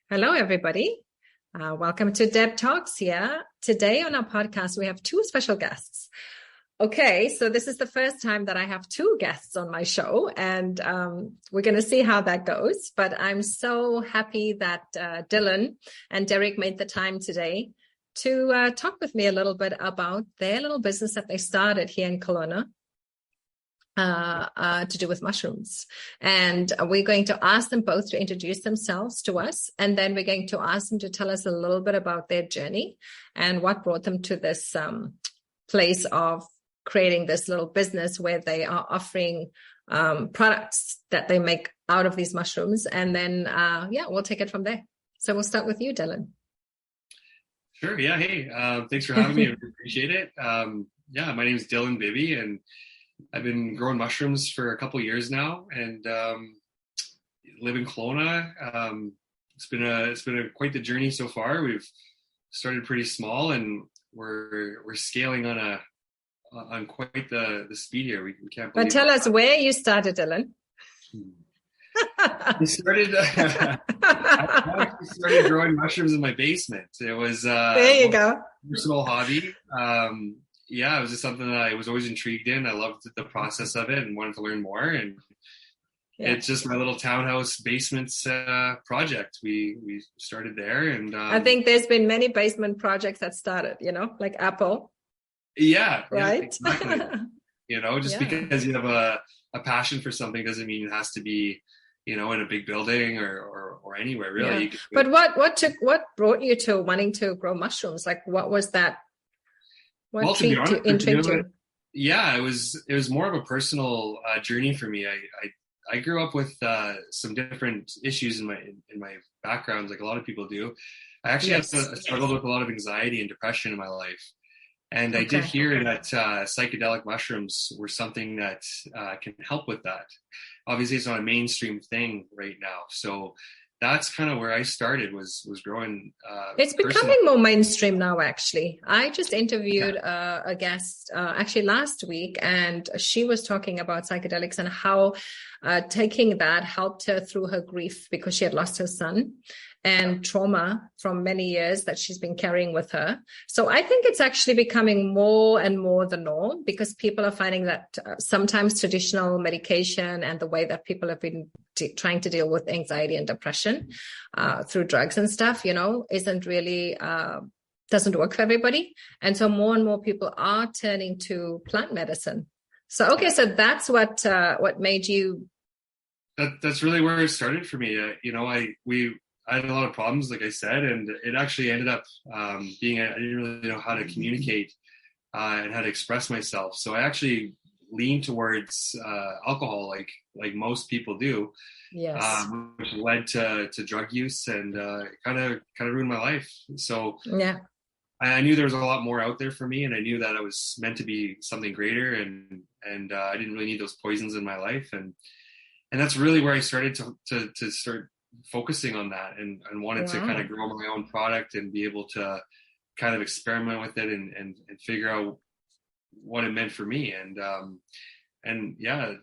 Hello, everybody. Welcome to Deb Talks here. Today on our podcast, we have two special guests. Okay, so this is the first time that I have two guests on my show, and we're going to see how that goes. But I'm so happy that Dylan and Derek made the time today to talk with me a little bit about their little business that they started here in Kelowna. To do with mushrooms. And we're going to ask them both to introduce themselves to us. And then we're going to ask them to tell us a little bit about their journey and what brought them to this place of creating this little business where they are offering products that they make out of these mushrooms. And then, we'll take it from there. So we'll start with you, Dylan. Sure. Yeah. Hey, thanks for having me. I appreciate it. My name is Dylan Bibby, and I've been growing mushrooms for a couple of years now, and live in Kelowna. It's been quite the journey so far. We've started pretty small, and we're scaling on quite the speed here. We can't believe. But tell us where you started, Dylan. I started growing mushrooms in my basement. It was there you go. Personal hobby. It was just something that I was always intrigued in. I loved the process of it and wanted to learn more. And It's just my little townhouse basement project. We started there, and I think there's been many basement projects that started, like Apple. Yeah, right. Exactly. Because you have a passion for something doesn't mean it has to be, in a big building or anywhere really. Yeah. But what brought you to wanting to grow mushrooms? Like, what was that? What intrigued you? Yeah, it was more of a personal journey for me. I grew up with some different issues in my background, like a lot of people do. I actually struggled with a lot of anxiety and depression in my life, and I did hear that psychedelic mushrooms were something that can help with that. Obviously, it's not a mainstream thing right now, so that's kind of where I started was growing. It's becoming more mainstream now, actually. I just interviewed a guest actually last week, and she was talking about psychedelics and how taking that helped her through her grief because she had lost her son and trauma from many years that she's been carrying with her. So I think it's actually becoming more and more the norm because people are finding that sometimes traditional medication and the way that people have been trying to deal with anxiety and depression through drugs and stuff, isn't really, doesn't work for everybody. And so more and more people are turning to plant medicine. So, so that's what made you. That's really where it started for me. I had a lot of problems, like I said, and it actually ended up being I didn't really know how to communicate and how to express myself. So I actually leaned towards alcohol, like most people do. Yes. Which led to drug use and kind of ruined my life. So I knew there was a lot more out there for me, and I knew that I was meant to be something greater, and I didn't really need those poisons in my life, and that's really where I started to start focusing on that and wanted to kind of grow my own product and be able to kind of experiment with it and figure out what it meant for me. And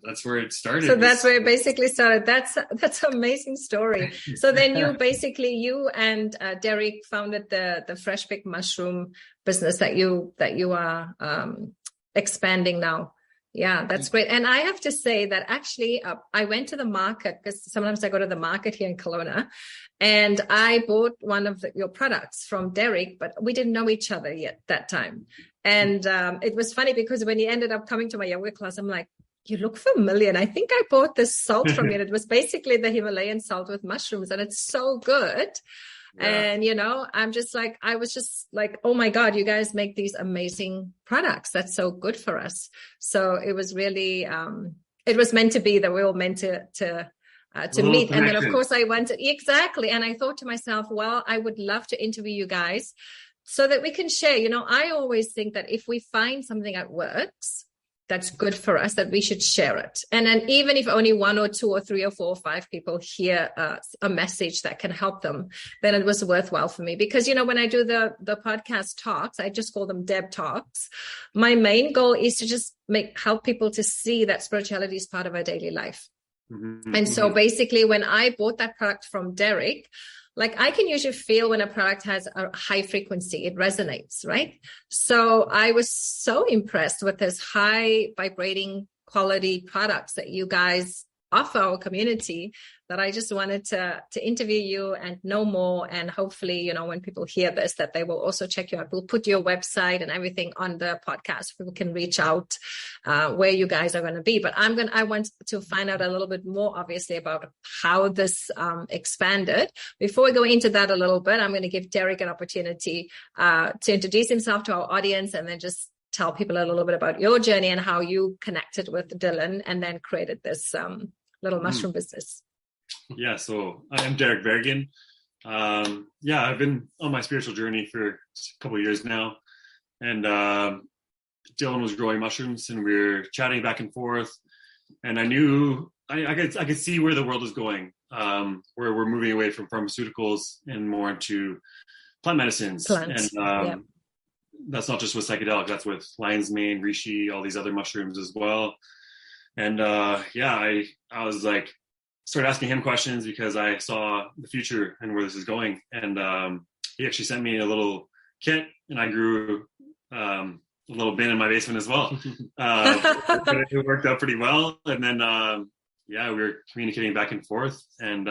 that's where it started. So that's where it basically started. That's an amazing story. So then you and Derek founded the Fresh Pick mushroom business that you are expanding now. Yeah, that's great. And I have to say that actually I went to the market because sometimes I go to the market here in Kelowna, and I bought one of your products from Derek, but we didn't know each other yet that time. And it was funny because when he ended up coming to my yoga class, I'm like, you look familiar. And I think I bought this salt from you. And it was basically the Himalayan salt with mushrooms, and it's so good. Yeah. And, I was just like, oh my God, you guys make these amazing products. That's so good for us. So it was really, it was meant to be that we were meant to meet. And then of course I went exactly. And I thought to myself, well, I would love to interview you guys so that we can share. I always think that if we find something that works, that's good for us, that we should share it. And then even if only 1 or 2 or 3 or 4 or 5 people hear a message that can help them, then it was worthwhile for me. Because, when I do the podcast talks, I just call them Deb Talks. My main goal is to just help people to see that spirituality is part of our daily life. Mm-hmm. And so basically when I bought that product from Derek, like I can usually feel when a product has a high frequency, it resonates, right? So I was so impressed with this high vibrating quality products that you guys offer our community that I just wanted to interview you and know more. And hopefully, you know, when people hear this, that they will also check you out. We'll put your website and everything on the podcast. People can reach out where you guys are going to be. But I want to find out a little bit more, obviously, about how this expanded. Before we go into that a little bit, I'm going to give Derek an opportunity to introduce himself to our audience and then just tell people a little bit about your journey and how you connected with Dylan and then created this little mushroom business. Yeah, so I'm Derek Bergen. I've been on my spiritual journey for a couple of years now. And Dylan was growing mushrooms and we were chatting back and forth. And I knew I could see where the world is going, where we're moving away from pharmaceuticals and more into plant medicines. Plants. And that's not just with psychedelics, that's with lion's mane, reishi, all these other mushrooms as well. And I was like, started asking him questions because I saw the future and where this is going. And he actually sent me a little kit and I grew a little bin in my basement as well. It worked out pretty well. And then, we were communicating back and forth and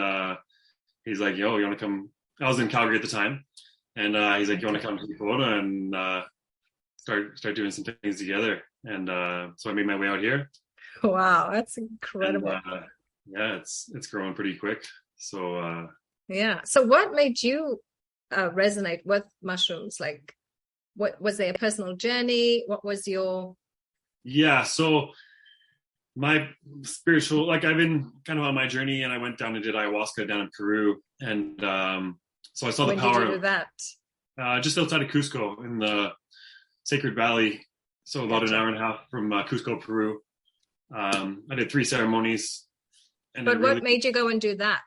he's like, yo, you want to come? I was in Calgary at the time. And he's like, you want to come to Dakota and start doing some things together? And so I made my way out here. Wow, that's incredible. And, it's growing pretty quick. So So what made you resonate with mushrooms? Like, what was there a personal journey? What was your? So my spiritual, like I've been kind of on my journey, and I went down and did ayahuasca down in Peru, and so I saw the power. When did you do that? Just outside of Cusco in the Sacred Valley. So about an hour and a half from Cusco, Peru. I did 3 ceremonies. And but what made you go and do that?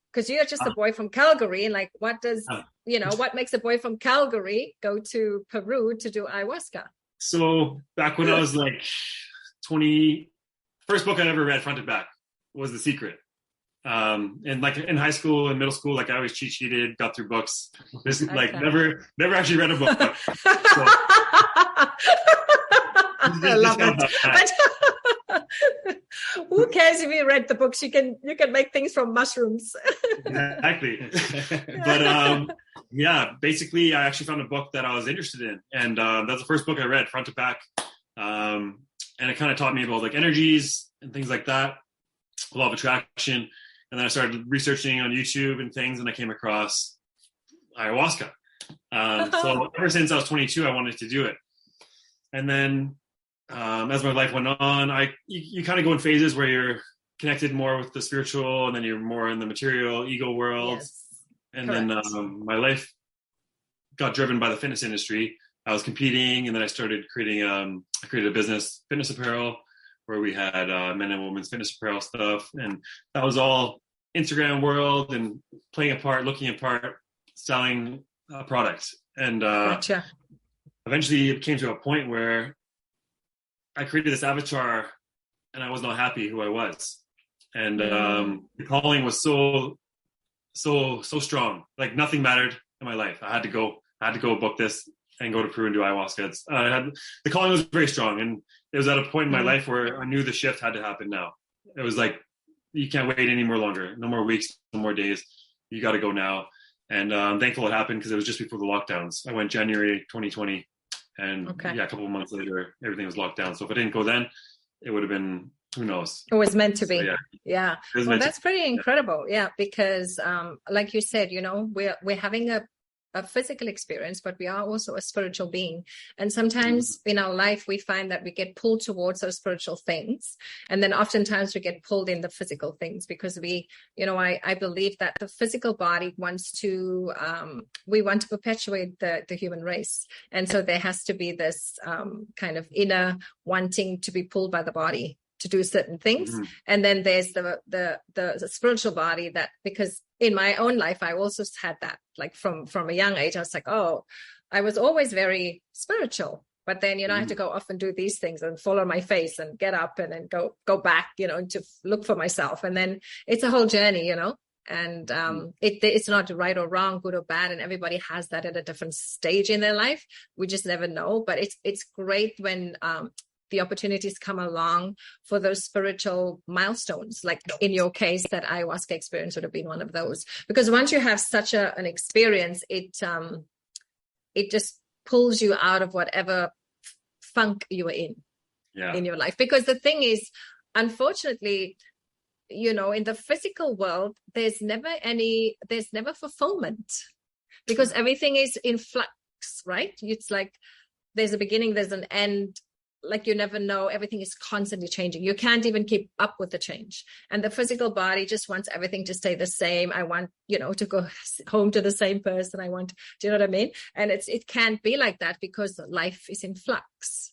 Because you're just a boy from Calgary, and like, what does, what makes a boy from Calgary go to Peru to do ayahuasca? So back when I was like 20, first book I ever read front to back was The Secret. And like in high school and middle school, like I always cheat sheeted, got through books. This like never actually read a book. So, I love it. Who cares if you read the books? You can make things from mushrooms. Exactly. But basically I actually found a book that I was interested in, and that's the first book I read front to back. And it kind of taught me about like energies and things like that, law of attraction. And then I started researching on YouTube and things, and I came across ayahuasca. So ever since I was 22, I wanted to do it. And then as my life went on, you kind of go in phases where you're connected more with the spiritual, and then you're more in the material ego world. Yes, and correct. Then my life got driven by the fitness industry. I was competing, and then I started creating. I created a business, fitness apparel, where we had men and women's fitness apparel stuff, and that was all Instagram world and playing a part, looking at part, selling products. And gotcha. Eventually, it came to a point where I created this avatar and I was not happy who I was. And the calling was so strong. Like nothing mattered in my life. I had to go book this and go to Peru and do ayahuasca. The calling was very strong. And it was at a point in my life where I knew the shift had to happen now. It was like, you can't wait any more longer. No more weeks, no more days. You got to go now. And I'm thankful it happened because it was just before the lockdowns. I went January 2020. And a couple of months later, everything was locked down. So if I didn't go then, it would have been, who knows? It was meant to be. So, yeah. Well, that's pretty incredible. Yeah. Because like you said, we're having a physical experience, but we are also a spiritual being. And sometimes in our life, we find that we get pulled towards those spiritual things. And then oftentimes we get pulled in the physical things because I believe that the physical body we want to perpetuate the human race. And so there has to be this kind of inner wanting to be pulled by the body to do certain things. Mm-hmm. And then there's the spiritual body that, because in my own life, I also had that, like from a young age, I was like, oh, I was always very spiritual, but then, I had to go off and do these things and fall on my face and get up and then go back, to look for myself. And then it's a whole journey, And it's not right or wrong, good or bad, and everybody has that at a different stage in their life. We just never know. But it's great when the opportunities come along for those spiritual milestones. Like in your case, that ayahuasca experience would have been one of those. Because once you have such an experience, it just pulls you out of whatever funk you were in your life. Because the thing is, unfortunately, you know, in the physical world, there's never fulfillment, because everything is in flux, right? It's like there's a beginning, there's an end. Like you never know, everything is constantly changing. You can't even keep up with the change. And the physical body just wants everything to stay the same. I want, you know, to go home to the same person. Do you know what I mean? And it can't be like that, because life is in flux.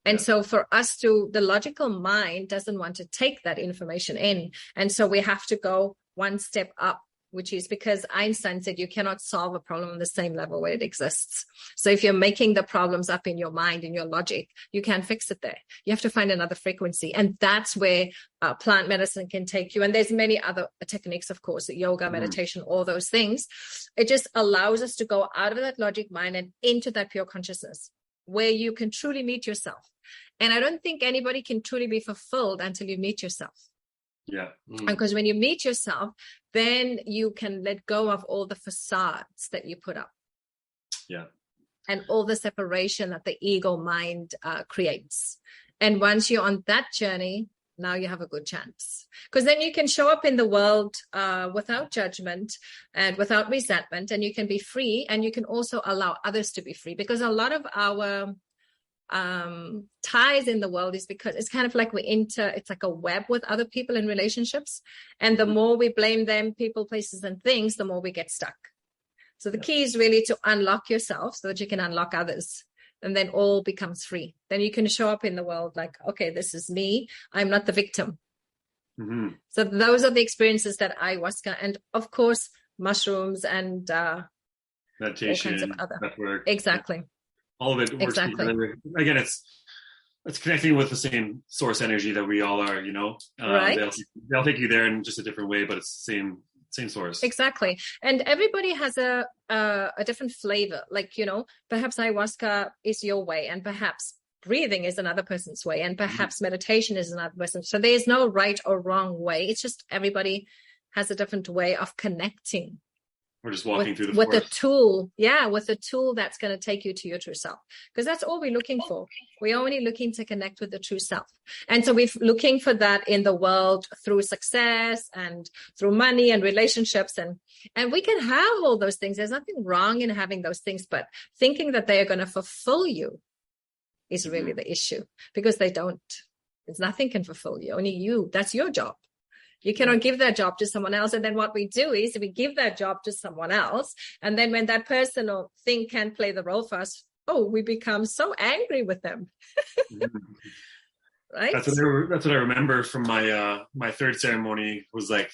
And so for us the logical mind doesn't want to take that information in. And so we have to go one step up, which is because Einstein said you cannot solve a problem on the same level where it exists. So if you're making the problems up in your mind, in your logic, you can't fix it there. You have to find another frequency. And that's where plant medicine can take you. And there's many other techniques, of course, yoga, meditation, all those things. It just allows us to go out of that logic mind and into that pure consciousness, where you can truly meet yourself. And I don't think anybody can truly be fulfilled until you meet yourself. Yeah. Because when you meet yourself, then you can let go of all the facades that you put up. Yeah. And all the separation that the ego mind creates. And once you're on that journey, now you have a good chance. Because then you can show up in the world without judgment and without resentment, and you can be free, and you can also allow others to be free. Because a lot of our ties in the world is because it's kind of like it's like a web with other people in relationships, and the more we blame them, people, places, and things, the more we get stuck. So the key is really to unlock yourself so that you can unlock others, and then all becomes free. Then you can show up in the world like, okay, this is me, I'm not the victim. So those are the experiences that ayahuasca, and of course mushrooms and meditation, all kinds of other breathwork, exactly. All of it works together. Again, it's connecting with the same source energy that we all are, you know. Right. They'll take you there in just a different way, but it's the same source. Exactly. And everybody has a different flavor. Like, you know, perhaps ayahuasca is your way, and perhaps breathing is another person's way, and perhaps meditation is another person's. So there's no right or wrong way. It's just everybody has a different way of connecting. We're just walking through the forest. With a tool that's going to take you to your true self, because that's all we're looking for. We're only looking to connect with the true self. And so we're looking for that in the world through success and through money and relationships. And we can have all those things. There's nothing wrong in having those things, but thinking that they are going to fulfill you is really the issue, because they don't. There's nothing can fulfill you. Only you. That's your job. You cannot give that job to someone else. And then what we do is we give that job to someone else. And then when that person or thing can't play the role for us, we become so angry with them. Right? That's what I remember from my third ceremony, was like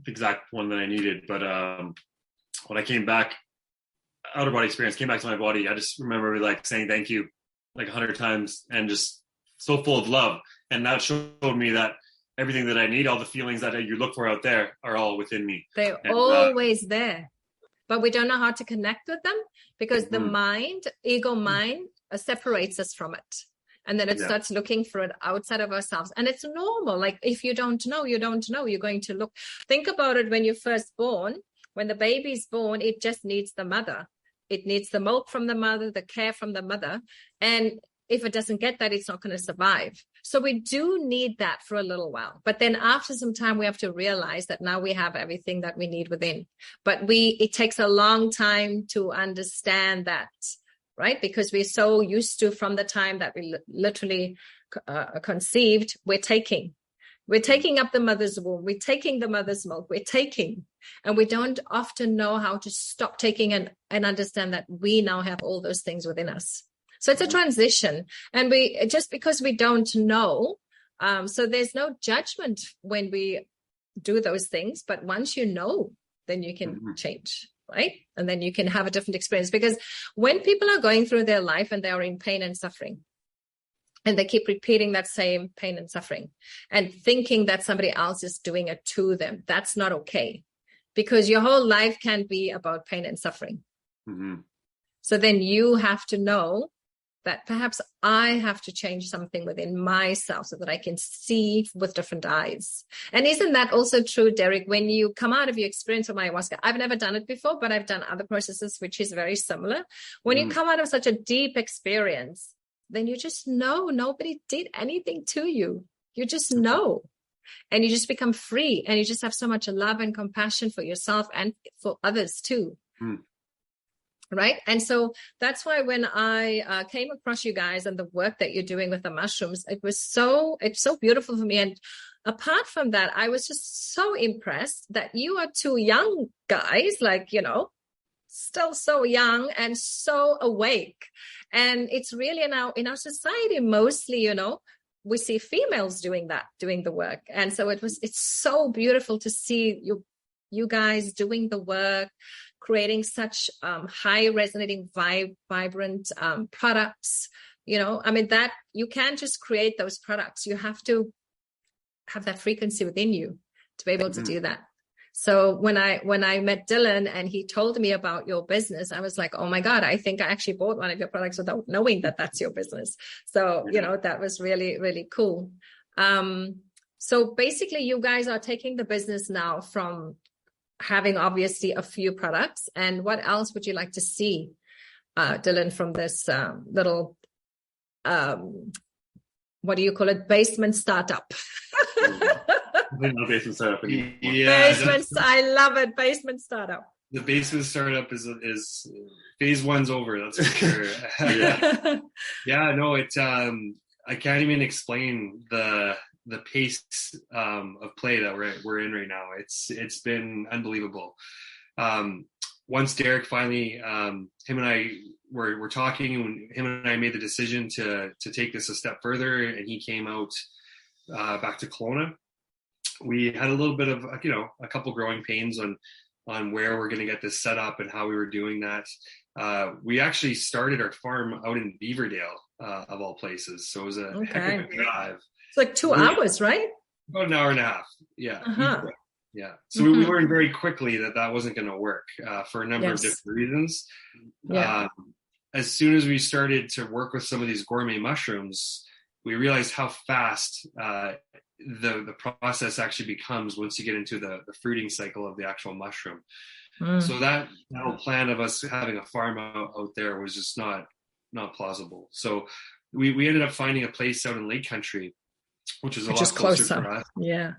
the exact one that I needed. But when I came back, out of body experience, came back to my body, I just remember like saying thank you like 100 times, and just so full of love. And that showed me that everything that I need, all the feelings that you look for out there, are all within me. They're always there, but we don't know how to connect with them, because the ego mind separates us from it. And then it starts looking for it outside of ourselves. And it's normal. Like if you don't know, you don't know. You're going to look. Think about it when you're first born. When the baby's born, it just needs the mother. It needs the milk from the mother, the care from the mother. And if it doesn't get that, it's not going to survive. So we do need that for a little while. But then after some time, we have to realize that now we have everything that we need within. But it takes a long time to understand that, right? Because we're so used to, from the time that we literally conceived, we're taking up the mother's womb. We're taking the mother's milk. We're taking. And we don't often know how to stop taking and understand that we now have all those things within us. So it's a transition, and just because we don't know, so there's no judgment when we do those things. But once you know, then you can change, right? And then you can have a different experience. Because when people are going through their life and they are in pain and suffering, and they keep repeating that same pain and suffering and thinking that somebody else is doing it to them, that's not okay. because your whole life can be about pain and suffering. Mm-hmm. So then you have to know that perhaps I have to change something within myself so that I can see with different eyes. And isn't that also true, Derek, when you come out of your experience of ayahuasca? I've never done it before, but I've done other processes, which is very similar. When you come out of such a deep experience, then you just know nobody did anything to you. You just know. And you just become free, and you just have so much love and compassion for yourself and for others too. Right. And so that's why when I came across you guys and the work that you're doing with the mushrooms, it's so beautiful for me. And apart from that, I was just so impressed that you are two young guys, like, you know, still so young and so awake. And it's really in our society, mostly, you know, we see females doing the work. And so it's so beautiful to see you guys doing the work, creating such high resonating, vibrant products. You know, I mean, that you can't just create those products. You have to have that frequency within you to be able to do that. So when I met Dylan and he told me about your business, I was like, oh my God, I think I actually bought one of your products without knowing that that's your business. So, you know, that was really, really cool. So basically you guys are taking the business now from having obviously a few products. And what else would you like to see, Dylan, from this little, what do you call it? Basement startup. Basement startup. Yeah, I love it. Basement startup. The basement startup is phase one's over. That's for sure. Yeah. No, it's I can't even explain the pace of play that we're in right now. It's been unbelievable. Once Derek finally, him and I were talking, and him and I made the decision to take this a step further, and he came out back to Kelowna. We had a little bit of, you know, a couple growing pains on where we're going to get this set up and how we were doing that. We actually started our farm out in Beaverdale, of all places. So it was a heck of a drive. It's like 2 hours, right? About an hour and a half. Yeah. Yeah. So we learned very quickly that wasn't going to work for a number of different reasons. Yeah. As soon as we started to work with some of these gourmet mushrooms, we realized how fast the process actually becomes once you get into the fruiting cycle of the actual mushroom. So that whole plan of us having a farm out there was just not plausible. So we ended up finding a place out in Lake Country, which is a lot closer for us. Yeah.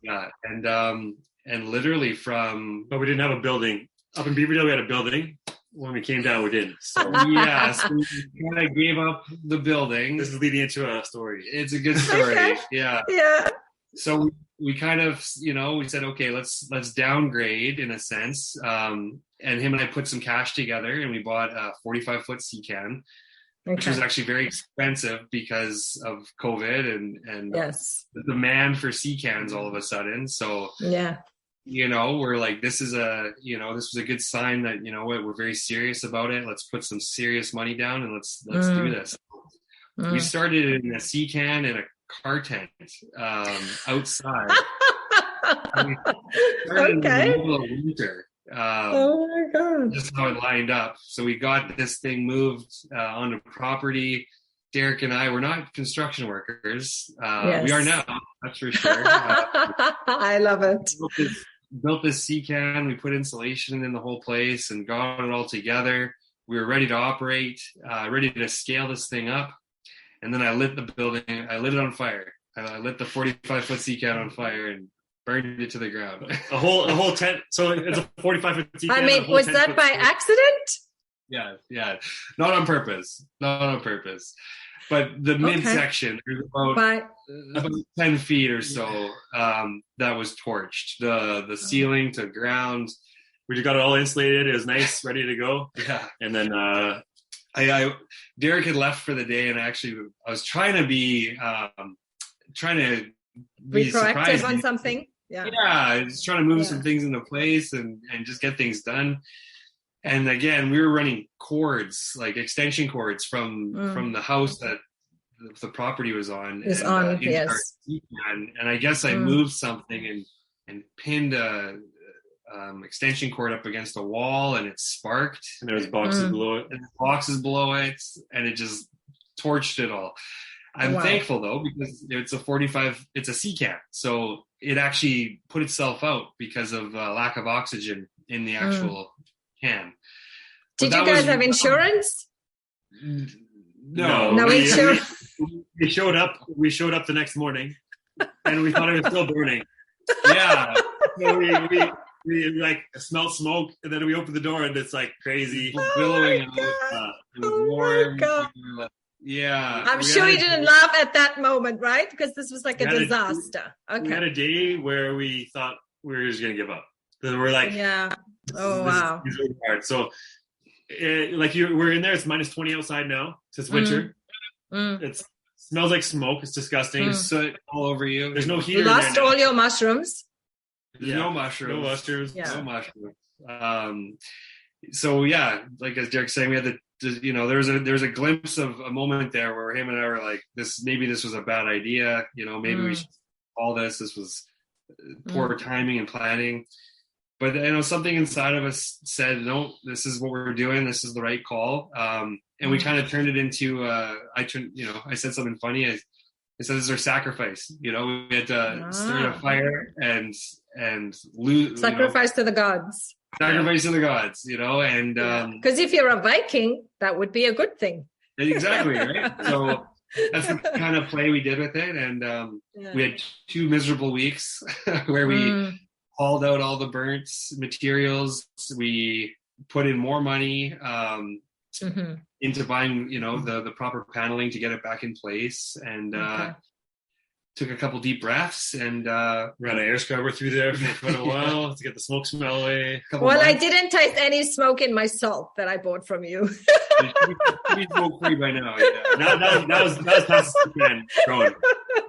And literally but we didn't have a building up in Beaverdale. We had a building. When we came down, we didn't. So. So we kind of gave up the building. This is leading into a story. It's a good story. Okay. Yeah. So we kind of, you know, we said, okay, let's downgrade in a sense. And him and I put some cash together, and we bought a 45-foot Secan, which was actually very expensive because of COVID and the demand for Secans all of a sudden. So you know, we're like, this was a good sign that, you know what, we're very serious about it. Let's put some serious money down and let's do this. We started in a Secan in a car tent outside. In the middle of winter. Oh my God. Just how it lined up. So we got this thing moved onto property. Derek and I were not construction workers. We are now, that's for sure. I love it. Built this Secan. We put insulation in the whole place and got it all together. We were ready to operate, ready to scale this thing up. And then I lit the building. I lit it on fire. I lit the 45-foot Secan on fire and burned it to the ground. A whole tent. So it's a 45-foot Secan. I mean, was that by accident? Yeah. Not on purpose. But the midsection, there's about 10 feet or so that was torched. The ceiling to ground. We just got it all insulated. It was nice, ready to go. Yeah. And then Derek had left for the day, and I was trying to be proactive on something. Yeah, I was trying to move some things into place and just get things done. And again, we were running cords, like extension cords from the house that the property was on. Yes. And I guess I moved something and pinned a extension cord up against a wall, and it sparked. And there was boxes below it. And boxes below it, and it just torched it all. I'm thankful though, because it's a sea can, so it actually put itself out because of lack of oxygen in the actual can. Did you guys have insurance? No insurance. We showed up the next morning, and we thought it was still burning. Yeah. So we like smelled smoke, and then we opened the door, and it's like crazy, billowing. It was warm. Yeah. I'm sure you didn't laugh at that moment, right? Because this was like a disaster. We had a day where we thought we were just going to give up. Because we're like, wow. This is really hard. So, we're in there. It's minus 20 outside now. It's winter. It smells like smoke. It's disgusting. There's soot all over you. There's no heater. You lost all your mushrooms. There's no mushrooms. No mushrooms. Yeah. No mushrooms. So yeah, like as Derek's saying, we had there was a glimpse of a moment there where him and I were like, maybe this was a bad idea. Maybe we should call this. This was poor timing and planning. But something inside of us said, no, this is what we're doing. This is the right call. And we kind of turned it into, I said something funny. I said, this is our sacrifice. We had to start a fire and lose. Sacrifice to the gods. Sacrifice to the gods, and because if you're a Viking, that would be a good thing. Exactly, right? So that's the kind of play we did with it, and we had 2 miserable weeks where we hauled out all the burnt materials. We put in more money into buying, the proper paneling to get it back in place, and took a couple deep breaths and ran an air scrubber through there for quite a while to get the smoke smell away. I didn't taste any smoke in my salt that I bought from you. Be smoke free by now. Yeah. That was past the growing.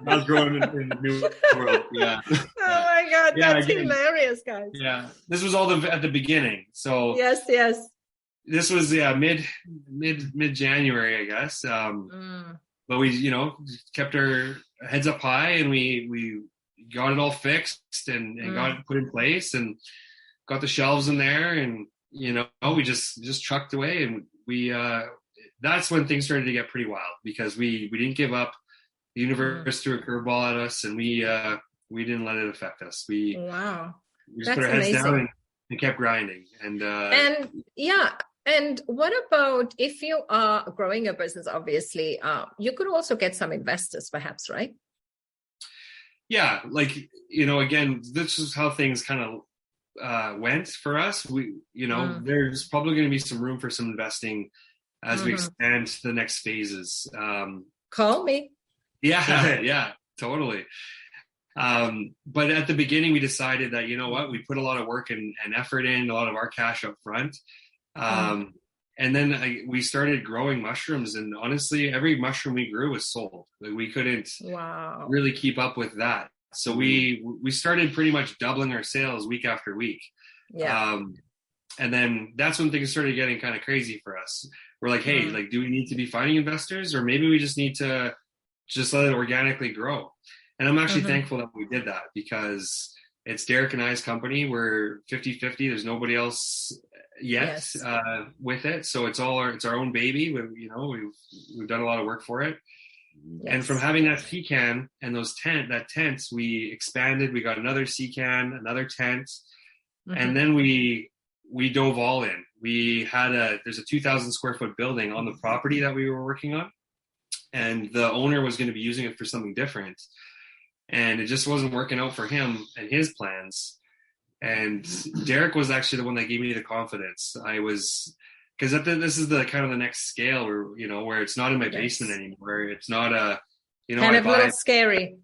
I was growing in the new world. Yeah. Oh my God, that's hilarious, guys. Yeah, this was all at the beginning. So yes. This was mid January, I guess. But we, kept our heads up high, and we got it all fixed and got it put in place, and got the shelves in there, and we just trucked away, and we that's when things started to get pretty wild, because we didn't give up. The universe threw a curveball at us, and we didn't let it affect us. We just put our heads down and kept grinding, and yeah. And what about if you are growing a business, obviously, you could also get some investors perhaps, right? Yeah. Again, this is how things kind of went for us. There's probably going to be some room for some investing as we expand to the next phases. Call me. Yeah. Yeah, totally. But at the beginning, we decided that, we put a lot of work and effort in, a lot of our cash up front. And then we started growing mushrooms, and honestly, every mushroom we grew was sold. We couldn't really keep up with that. So we started pretty much doubling our sales week after week. Yeah. And then that's when things started getting kind of crazy for us. We're like, hey, do we need to be finding investors, or maybe we just need to just let it organically grow? And I'm actually thankful that we did that, because it's Derek and I's company. We're 50-50. There's nobody else yet with it, so it's our own baby. We've done a lot of work for it, and from having that sea can and those tents, we expanded. We got another sea can, another tent, and then we dove all in. There's a 2,000 square foot building on the property that we were working on, and the owner was going to be using it for something different, and it just wasn't working out for him and his plans. And Derek was actually the one that gave me the confidence. Because this is the kind of the next scale where it's not in my basement anymore. It's not a, kind of a little scary.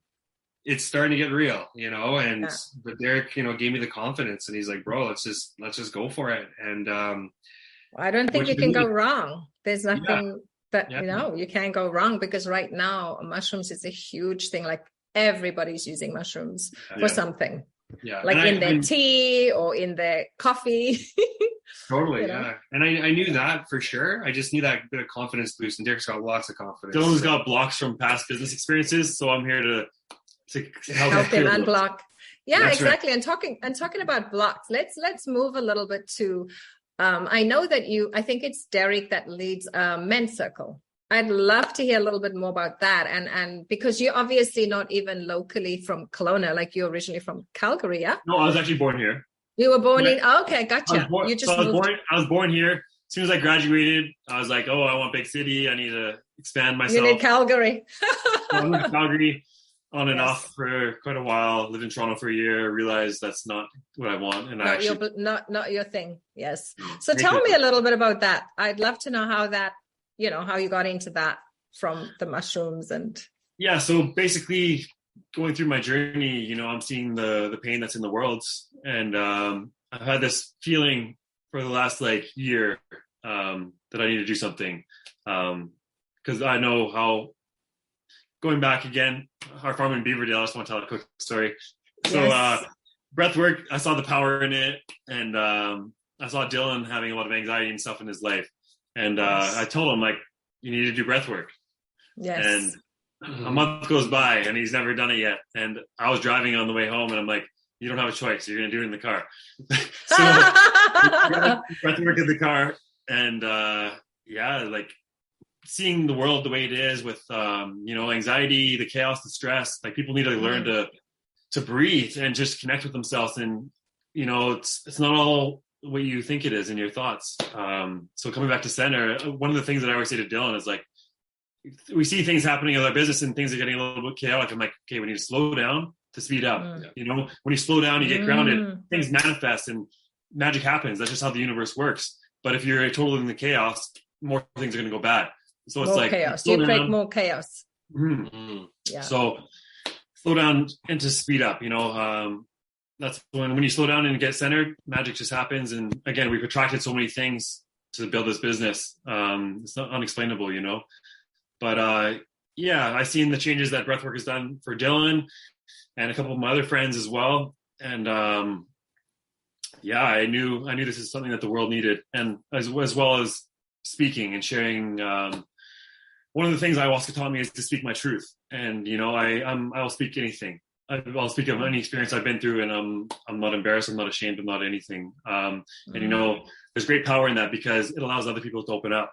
It's starting to get real, but Derek, gave me the confidence, and he's like, bro, let's just go for it. And I don't think you can go wrong. There's nothing that, you can't go wrong, because right now mushrooms is a huge thing. Like, everybody's using mushrooms for something. Yeah, like their tea or in their coffee. Totally, yeah. And I knew that for sure. I just need that bit of confidence boost, and Derek's got lots of confidence. Dylan's got blocks from past business experiences, so I'm here to help him unblock. Yeah, That's exactly. right. And talking about blocks, let's move a little bit to, I know that I think it's Derek that leads Men's Circle. I'd love to hear a little bit more about that. And because you're obviously not even locally from Kelowna, like you're originally from Calgary, yeah? No, I was actually born here. You were born in, okay, gotcha. I was born here. As soon as I graduated, I was like, oh, I want big city. I need to expand myself. You need Calgary. So I moved to Calgary on and off for quite a while. Lived in Toronto for a year. Realized that's not what I want. And not your thing. Yes. So tell me a little bit about that. I'd love to know how that, how you got into that from the mushrooms and. Yeah. So basically going through my journey, I'm seeing the pain that's in the world. And I've had this feeling for the last year that I need to do something. Because I know how, going back again, our farm in Beaverdale, I just want to tell a quick story. So breath work, I saw the power in it. And I saw Dylan having a lot of anxiety and stuff in his life. And I told him, you need to do breath work. Yes. And a month goes by and he's never done it yet. And I was driving on the way home and I'm like, you don't have a choice. You're going to do it in the car. So breath work in the car. And seeing the world the way it is with, anxiety, the chaos, the stress, people need to learn to breathe and just connect with themselves. And, it's not all what you think it is in your thoughts. So coming back to center, one of the things that I always say to Dylan is we see things happening in our business and things are getting a little bit chaotic. I'm like, okay, we need to slow down to speed up. When you slow down, you get grounded, things manifest and magic happens. That's just how the universe works. But if you're totally in the chaos, more things are going to go bad. So it's more chaos. You create more chaos. Mm-hmm. Yeah. So slow down and to speed up, that's when you slow down and get centered, magic just happens. And again, we've attracted so many things to build this business. It's not unexplainable, but I've seen the changes that breathwork has done for Dylan and a couple of my other friends as well. And I knew this is something that the world needed. And as well as speaking and sharing, one of the things ayahuasca taught me is to speak my truth. And, I'll speak anything. I'll speak of any experience I've been through, and I'm not embarrassed. I'm not ashamed. I'm not anything. And, there's great power in that because it allows other people to open up.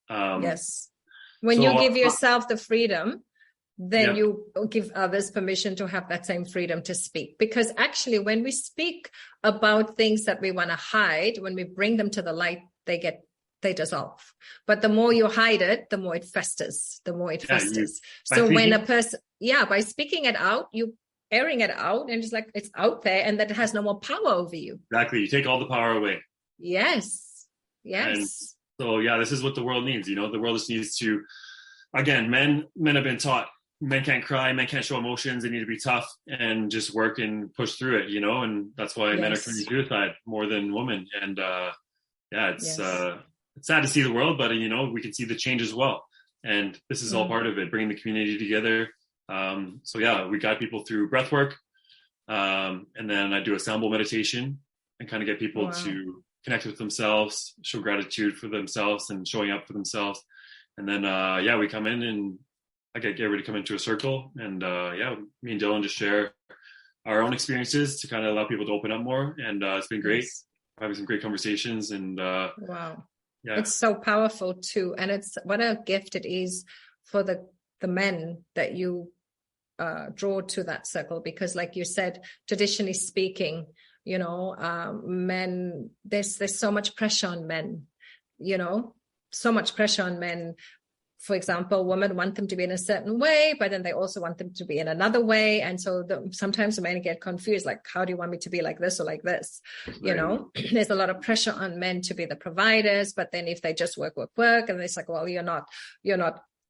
Yes. When you give yourself the freedom, then you give others permission to have that same freedom to speak. Because actually, when we speak about things that we want to hide, when we bring them to the light, they dissolve. But the more you hide it, the more it festers, So when a person, by speaking it out, you airing it out and just it's out there and that it has no more power over you. Exactly. You take all the power away. Yes. And so, this is what the world needs. The world just needs to, again, men have been taught men can't cry, men can't show emotions. They need to be tough and just work and push through it, and that's why men are turning suicide more than women. And it's sad to see the world, but we can see the change as well. And this is all part of it, bringing the community together. We guide people through breath work. And then I do a sound bowl meditation and kind of get people to connect with themselves, show gratitude for themselves and showing up for themselves. And then, we come in and I get ready to come into a circle. And me and Dylan just share our own experiences to kind of allow people to open up more. And it's been great. Having some great conversations and it's so powerful too. And it's what a gift it is for the men that you draw to that circle, because like you said, traditionally speaking, men, there's so much pressure on men, so much pressure on men. For example, women want them to be in a certain way, but then they also want them to be in another way. And so sometimes the men get confused, how do you want me to be like this or like this? There's a lot of pressure on men to be the providers, but then if they just work, and it's well, you're not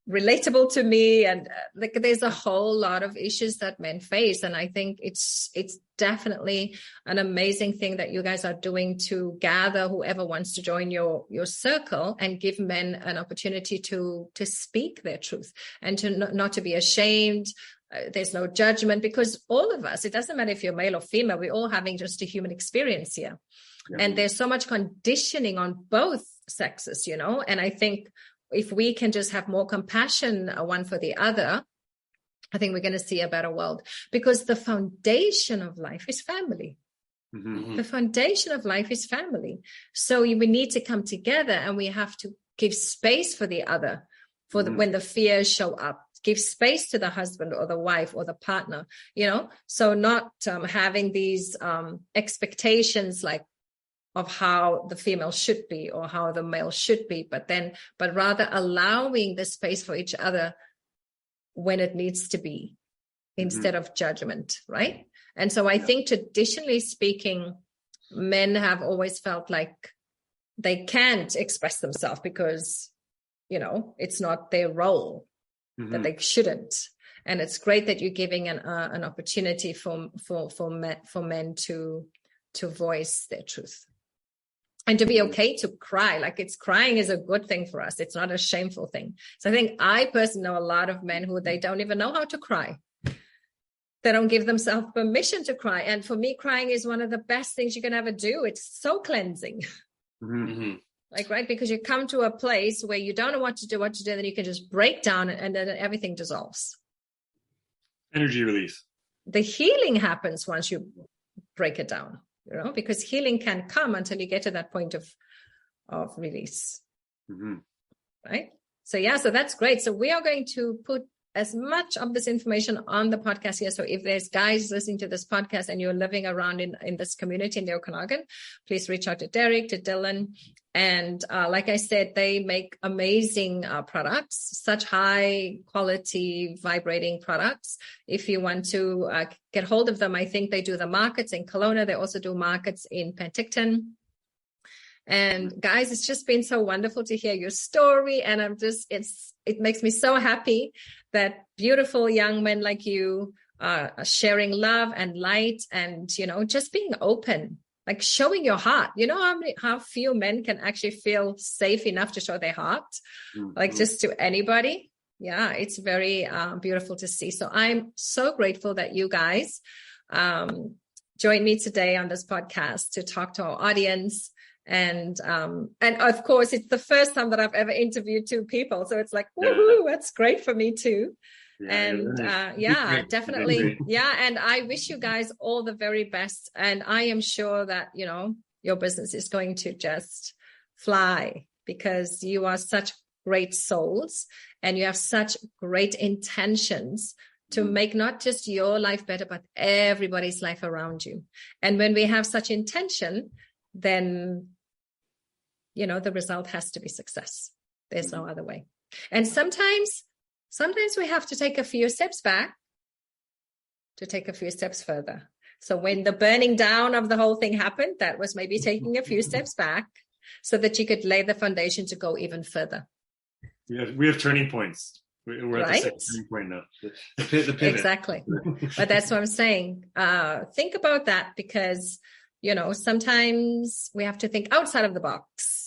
relatable to me. And there's a whole lot of issues that men face. And I think it's definitely an amazing thing that you guys are doing to gather whoever wants to join your circle and give men an opportunity to speak their truth and to not to be ashamed. There's no judgment, because all of us, it doesn't matter if you're male or female, we're all having just a human experience here. And there's so much conditioning on both sexes, and I think if we can just have more compassion one for the other I think we're going to see a better world, because the foundation of life is family. Mm-hmm. The foundation of life is family. So we need to come together, and we have to give space for the other, for when the fears show up. Give space to the husband or the wife or the partner, so not having these expectations like of how the female should be or how the male should be, but rather allowing the space for each other when it needs to be, instead of judgment, right? And so I think traditionally speaking, men have always felt like they can't express themselves because, it's not their role. That they shouldn't. And it's great that you're giving an opportunity for men to voice their truth and to be okay to cry. Like, crying is a good thing for us. It's not a shameful thing. So I think I personally know a lot of men who they don't even know how to cry. They don't give themselves permission to cry. And for me, crying is one of the best things you can ever do. It's so cleansing. Mm-hmm. Like, right, because you come to a place where you don't know what to do, then you can just break down and then everything dissolves. Energy release. The healing happens once you break it down, because healing can come until you get to that point of release. Mm-hmm. Right? So that's great. So we are going to put as much of this information on the podcast here. So if there's guys listening to this podcast and you're living around in this community in the Okanagan, please reach out to Derek, to Dylan. And like I said, they make amazing products, such high quality vibrating products. If you want to get hold of them, I think they do the markets in Kelowna. They also do markets in Penticton. And guys, it's just been so wonderful to hear your story. And it makes me so happy that beautiful young men like you are sharing love and light and, just being open, like showing your heart. How few men can actually feel safe enough to show their heart, like just to anybody. Yeah, it's very beautiful to see. So I'm so grateful that you guys joined me today on this podcast to talk to our audience. And of course, it's the first time that I've ever interviewed two people. So it's like, woohoo, that's great for me too. Definitely. Yeah. And I wish you guys all the very best. And I am sure that, your business is going to just fly, because you are such great souls and you have such great intentions to make not just your life better, but everybody's life around you. And when we have such intention, then, the result has to be success. There's no other way. And sometimes we have to take a few steps back to take a few steps further. So when the burning down of the whole thing happened, that was maybe taking a few steps back so that you could lay the foundation to go even further. We have turning points. We're at the second turning point now. The pivot. Exactly. But that's what I'm saying. Think about that, because sometimes we have to think outside of the box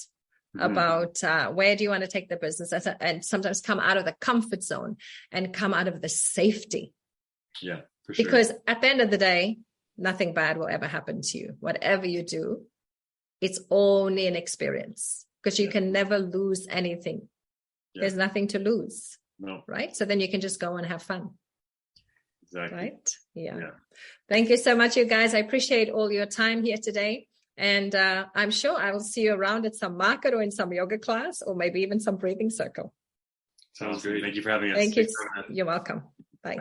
about where do you want to take the business, and sometimes come out of the comfort zone and come out of the safety. Yeah, for sure. Because at the end of the day, nothing bad will ever happen to you. Whatever you do, it's only an experience, because you can never lose anything. Yeah. There's nothing to lose. No. Right? So then you can just go and have fun. Exactly. Right? Yeah. Thank you so much, you guys. I appreciate all your time here today. And I'm sure I will see you around at some market or in some yoga class, or maybe even some breathing circle. Sounds great. Thank you for having us. Thank you. You're welcome. Bye.